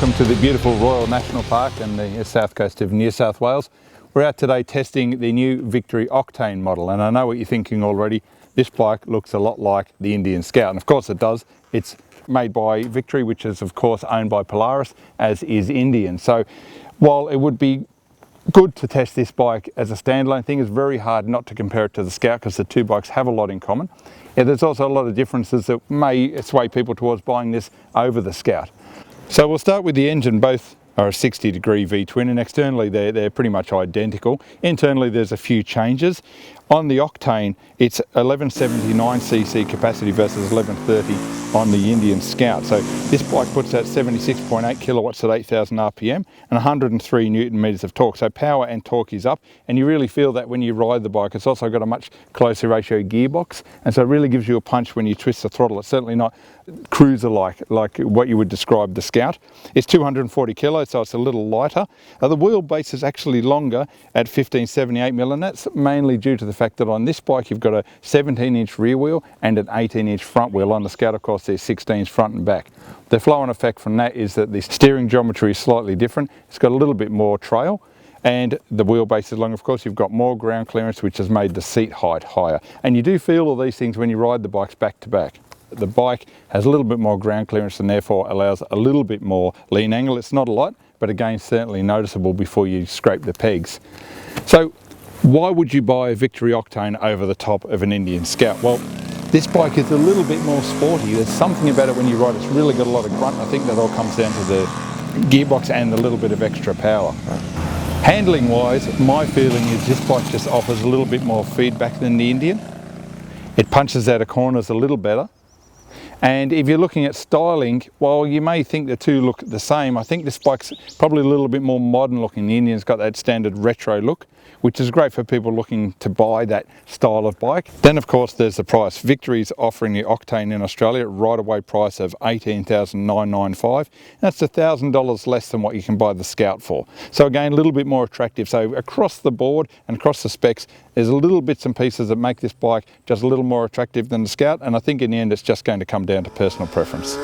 Welcome to the beautiful Royal National Park and the south coast of New South Wales. We're out today testing the new Victory Octane model, and I know what you're thinking already. This bike looks a lot like the Indian Scout, and of course it does. It's made by Victory, which is of course owned by Polaris, as is Indian. So while it would be good to test this bike as a standalone thing, it's very hard not to compare it to the Scout because the two bikes have a lot in common. Yeah, there's also a lot of differences that may sway people towards buying this over the Scout. So we'll start with the engine. Both are a 60-degree V-twin, and externally they're pretty much identical. Internally there's a few changes. On the Octane, it's 1179cc capacity versus 1130 on the Indian Scout. So this bike puts out 76.8 kilowatts at 8,000 RPM and 103 Newton meters of torque. So power and torque is up, and you really feel that when you ride the bike. It's also got a much closer ratio gearbox, and so it really gives you a punch when you twist the throttle. It's certainly not cruiser-like, like what you would describe the Scout. It's 240 kilos, so it's a little lighter. The wheelbase is actually longer at 1578mm, and that's mainly due to the fact that on this bike you've got a 17-inch rear wheel and an 18-inch front wheel. On the Scout, of course, there's 16s front and back. The flow-on effect from that is that the steering geometry is slightly different. It's got a little bit more trail, and the wheelbase is long. Of course, you've got more ground clearance, which has made the seat height higher. And you do feel all these things when you ride the bikes back to back. The bike has a little bit more ground clearance and therefore allows a little bit more lean angle. It's not a lot, but again, certainly noticeable before you scrape the pegs. So why would you buy a Victory Octane over the top of an Indian Scout? Well, this bike is a little bit more sporty. There's something about it when you ride, it's really got a lot of grunt. I think that all comes down to the gearbox and a little bit of extra power. Handling wise, my feeling is this bike just offers a little bit more feedback than the Indian. It punches out of corners a little better. And if you're looking at styling, while you may think the two look the same, I think this bike's probably a little bit more modern looking. The Indian's got that standard retro look, which is great for people looking to buy that style of bike. Then of course there's the price. Victory's offering the Octane in Australia at right away price of $18,995. That's $1,000 less than what you can buy the Scout for. So again, a little bit more attractive. So across the board and across the specs, there's little bits and pieces that make this bike just a little more attractive than the Scout, and I think in the end it's just going to come down to personal preference.